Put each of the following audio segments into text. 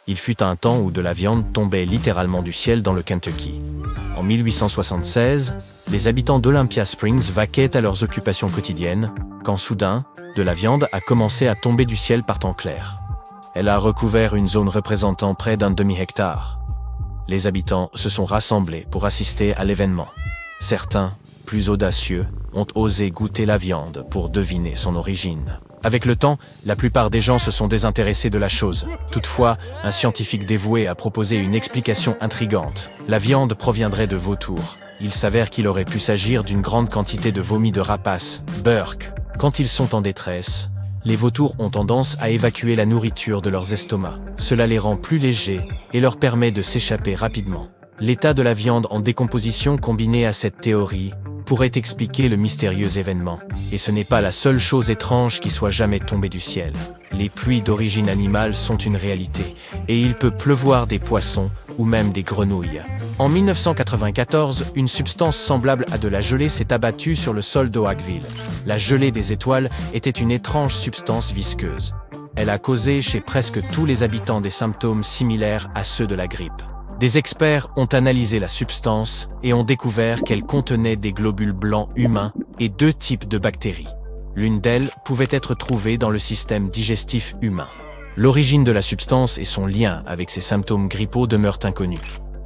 Il fut un temps où de la viande tombait littéralement du ciel dans le Kentucky. En 1876, les habitants d'Olympia Springs vaquaient à leurs occupations quotidiennes, quand soudain, de la viande a commencé à tomber du ciel par temps clair. Elle a recouvert une zone représentant près d'un demi-hectare. Les habitants se sont rassemblés pour assister à l'événement. Certains, plus audacieux, ont osé goûter la viande pour deviner son origine. Avec le temps, la plupart des gens se sont désintéressés de la chose. Toutefois, un scientifique dévoué a proposé une explication intrigante. La viande proviendrait de vautours. Il s'avère qu'il aurait pu s'agir d'une grande quantité de vomi de rapaces, Burke. Quand ils sont en détresse, les vautours ont tendance à évacuer la nourriture de leurs estomacs. Cela les rend plus légers et leur permet de s'échapper rapidement. L'état de la viande en décomposition combiné à cette théorie pourrait expliquer le mystérieux événement. Et ce n'est pas la seule chose étrange qui soit jamais tombée du ciel. Les pluies d'origine animale sont une réalité, et il peut pleuvoir des poissons ou même des grenouilles. En 1994, une substance semblable à de la gelée s'est abattue sur le sol d'Oakville. La gelée des étoiles était une étrange substance visqueuse. Elle a causé chez presque tous les habitants des symptômes similaires à ceux de la grippe. Des experts ont analysé la substance et ont découvert qu'elle contenait des globules blancs humains et 2 types de bactéries. L'une d'elles pouvait être trouvée dans le système digestif humain. L'origine de la substance et son lien avec ces symptômes grippaux demeurent inconnus.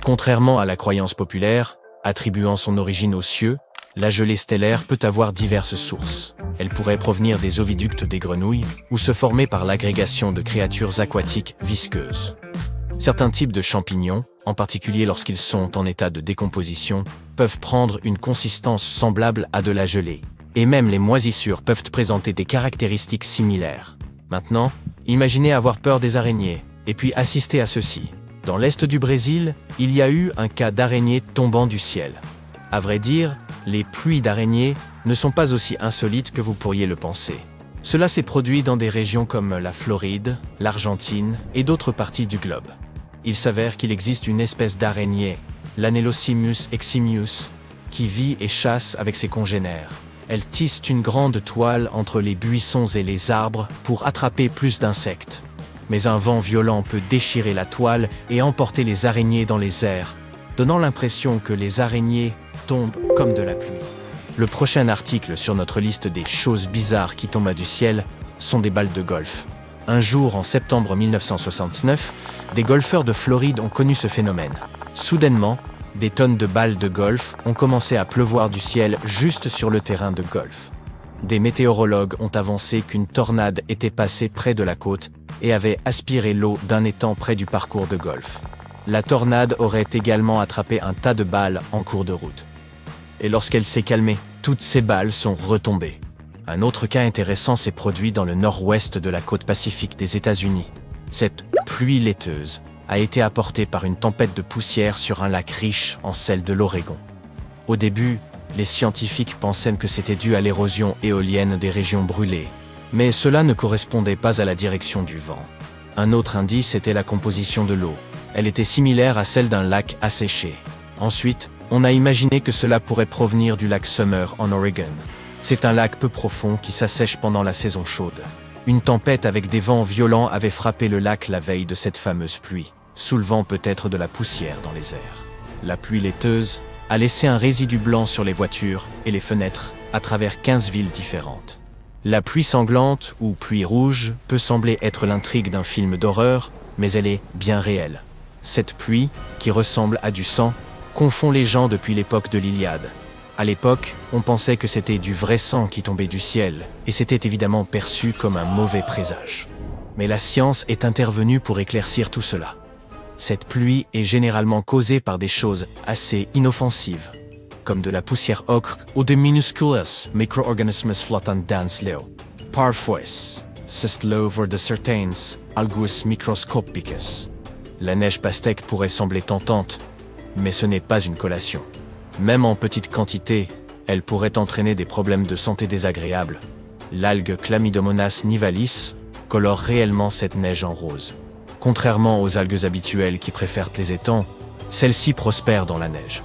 Contrairement à la croyance populaire, attribuant son origine aux cieux, la gelée stellaire peut avoir diverses sources. Elle pourrait provenir des oviducts des grenouilles ou se former par l'agrégation de créatures aquatiques visqueuses. Certains types de champignons, en particulier lorsqu'ils sont en état de décomposition, peuvent prendre une consistance semblable à de la gelée. Et même les moisissures peuvent présenter des caractéristiques similaires. Maintenant, imaginez avoir peur des araignées, et puis assister à ceci. Dans l'est du Brésil, il y a eu un cas d'araignée tombant du ciel. À vrai dire, les pluies d'araignées ne sont pas aussi insolites que vous pourriez le penser. Cela s'est produit dans des régions comme la Floride, l'Argentine et d'autres parties du globe. Il s'avère qu'il existe une espèce d'araignée, l'Anelosimus eximius, qui vit et chasse avec ses congénères. Elle tisse une grande toile entre les buissons et les arbres pour attraper plus d'insectes. Mais un vent violent peut déchirer la toile et emporter les araignées dans les airs, donnant l'impression que les araignées tombent comme de la pluie. Le prochain article sur notre liste des choses bizarres qui tombent du ciel sont des balles de golf. Un jour, en septembre 1969, des golfeurs de Floride ont connu ce phénomène. Soudainement, des tonnes de balles de golf ont commencé à pleuvoir du ciel juste sur le terrain de golf. Des météorologues ont avancé qu'une tornade était passée près de la côte et avait aspiré l'eau d'un étang près du parcours de golf. La tornade aurait également attrapé un tas de balles en cours de route. Et lorsqu'elle s'est calmée, toutes ces balles sont retombées. Un autre cas intéressant s'est produit dans le nord-ouest de la côte pacifique des États-Unis. Cette pluie laiteuse a été apportée par une tempête de poussière sur un lac riche en sel de l'Oregon. Au début, les scientifiques pensaient que c'était dû à l'érosion éolienne des régions brûlées, mais cela ne correspondait pas à la direction du vent. Un autre indice était la composition de l'eau. Elle était similaire à celle d'un lac asséché. Ensuite, on a imaginé que cela pourrait provenir du lac Summer en Oregon. C'est un lac peu profond qui s'assèche pendant la saison chaude. Une tempête avec des vents violents avait frappé le lac la veille de cette fameuse pluie, soulevant peut-être de la poussière dans les airs. La pluie laiteuse a laissé un résidu blanc sur les voitures et les fenêtres à travers 15 villes différentes. La pluie sanglante ou pluie rouge peut sembler être l'intrigue d'un film d'horreur, mais elle est bien réelle. Cette pluie, qui ressemble à du sang, confond les gens depuis l'époque de l'Iliade. À l'époque, on pensait que c'était du vrai sang qui tombait du ciel, et c'était évidemment perçu comme un mauvais présage. Mais la science est intervenue pour éclaircir tout cela. Cette pluie est généralement causée par des choses assez inoffensives, comme de la poussière ocre ou des minuscules microorganismes flottants dans l'eau. Parfois, c'est l'œuvre de certains algus microscopicus. La neige pastèque pourrait sembler tentante, mais ce n'est pas une collation. Même en petite quantité, elle pourrait entraîner des problèmes de santé désagréables. L'algue Chlamydomonas nivalis colore réellement cette neige en rose. Contrairement aux algues habituelles qui préfèrent les étangs, celle-ci prospère dans la neige.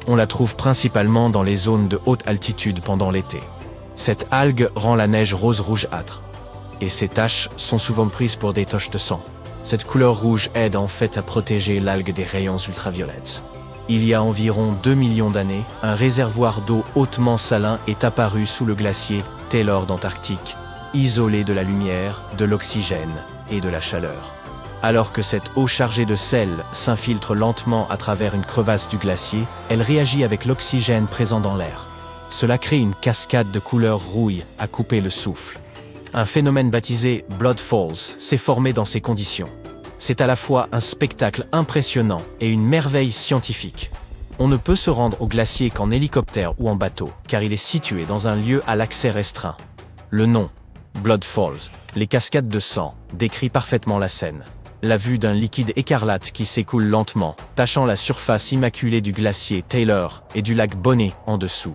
On la trouve principalement dans les zones de haute altitude pendant l'été. Cette algue rend la neige rose rougeâtre, et ces taches sont souvent prises pour des taches de sang. Cette couleur rouge aide en fait à protéger l'algue des rayons ultraviolets. Il y a environ 2 millions d'années, un réservoir d'eau hautement salin est apparu sous le glacier Taylor d'Antarctique, isolé de la lumière, de l'oxygène et de la chaleur. Alors que cette eau chargée de sel s'infiltre lentement à travers une crevasse du glacier, elle réagit avec l'oxygène présent dans l'air. Cela crée une cascade de couleur rouille à couper le souffle. Un phénomène baptisé Blood Falls s'est formé dans ces conditions. C'est à la fois un spectacle impressionnant et une merveille scientifique. On ne peut se rendre au glacier qu'en hélicoptère ou en bateau, car il est situé dans un lieu à l'accès restreint. Le nom, Blood Falls, les cascades de sang, décrit parfaitement la scène. La vue d'un liquide écarlate qui s'écoule lentement, tachant la surface immaculée du glacier Taylor et du lac Bonnet en dessous.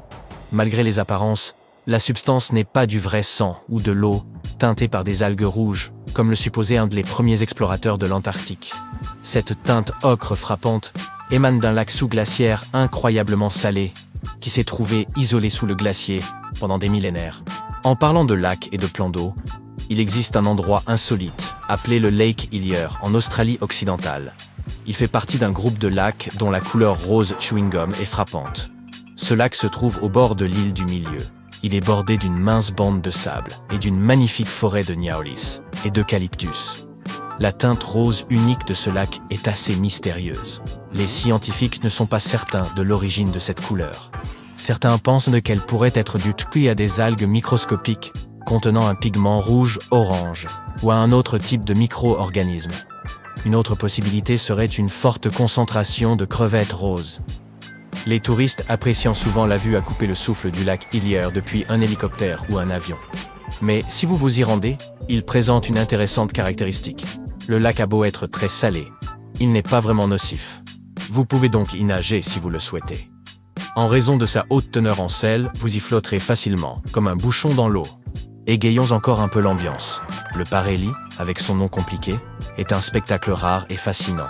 Malgré les apparences, la substance n'est pas du vrai sang ou de l'eau, teintée par des algues rouges, comme le supposait un des premiers explorateurs de l'Antarctique. Cette teinte ocre frappante émane d'un lac sous-glaciaire incroyablement salé, qui s'est trouvé isolé sous le glacier pendant des millénaires. En parlant de lacs et de plans d'eau, il existe un endroit insolite, appelé le Lake Hillier, en Australie occidentale. Il fait partie d'un groupe de lacs dont la couleur rose chewing-gum est frappante. Ce lac se trouve au bord de l'île du Milieu. Il est bordé d'une mince bande de sable et d'une magnifique forêt de niaolis et d'eucalyptus. La teinte rose unique de ce lac est assez mystérieuse. Les scientifiques ne sont pas certains de l'origine de cette couleur. Certains pensent qu'elle pourrait être due à des algues microscopiques contenant un pigment rouge-orange ou à un autre type de micro-organisme. Une autre possibilité serait une forte concentration de crevettes roses. Les touristes apprécient souvent la vue à couper le souffle du lac Hillier depuis un hélicoptère ou un avion. Mais si vous vous y rendez, il présente une intéressante caractéristique. Le lac a beau être très salé, il n'est pas vraiment nocif. Vous pouvez donc y nager si vous le souhaitez. En raison de sa haute teneur en sel, vous y flotterez facilement, comme un bouchon dans l'eau. Égayons encore un peu l'ambiance. Le Parélie, avec son nom compliqué, est un spectacle rare et fascinant.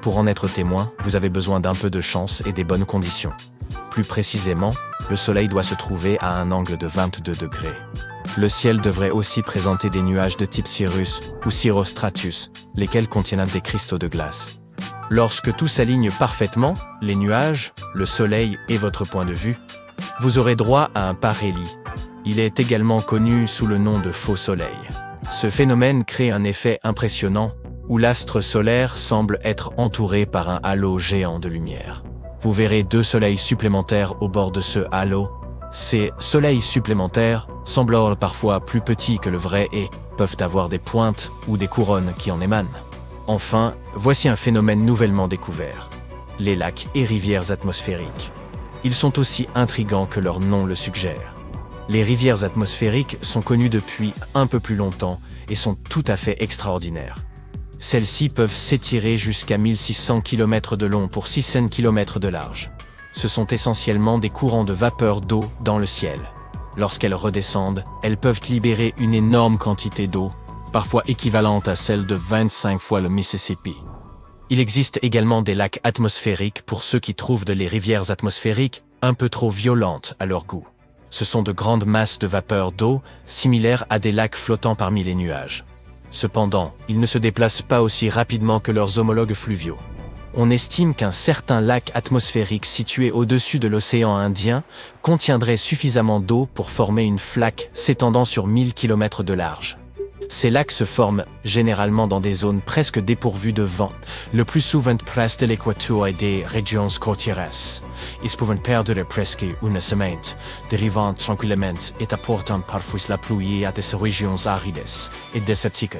Pour en être témoin, vous avez besoin d'un peu de chance et des bonnes conditions. Plus précisément, le soleil doit se trouver à un angle de 22 degrés. Le ciel devrait aussi présenter des nuages de type cirrus ou cirrostratus, lesquels contiennent des cristaux de glace. Lorsque tout s'aligne parfaitement, les nuages, le soleil et votre point de vue, vous aurez droit à un Parélie. Il est également connu sous le nom de faux soleil. Ce phénomène crée un effet impressionnant où l'astre solaire semble être entouré par un halo géant de lumière. Vous verrez 2 soleils supplémentaires au bord de ce halo. Ces soleils supplémentaires, semblant parfois plus petits que le vrai et peuvent avoir des pointes ou des couronnes qui en émanent. Enfin, voici un phénomène nouvellement découvert. Les lacs et rivières atmosphériques. Ils sont aussi intrigants que leur nom le suggère. Les rivières atmosphériques sont connues depuis un peu plus longtemps et sont tout à fait extraordinaires. Celles-ci peuvent s'étirer jusqu'à 1600 km de long pour 600 km de large. Ce sont essentiellement des courants de vapeur d'eau dans le ciel. Lorsqu'elles redescendent, elles peuvent libérer une énorme quantité d'eau, parfois équivalente à celle de 25 fois le Mississippi. Il existe également des lacs atmosphériques pour ceux qui trouvent les rivières atmosphériques un peu trop violentes à leur goût. Ce sont de grandes masses de vapeur d'eau, similaires à des lacs flottants parmi les nuages. Cependant, ils ne se déplacent pas aussi rapidement que leurs homologues fluviaux. On estime qu'un certain lac atmosphérique situé au-dessus de l'océan Indien contiendrait suffisamment d'eau pour former une flaque s'étendant sur 1000 km de large. Ces lacs se forment généralement dans des zones presque dépourvues de vent, le plus souvent près de l'équateur et des régions côtières. Ils peuvent perdre presque une semaine, dérivant tranquillement et apportant parfois la pluie à des régions arides et désertiques.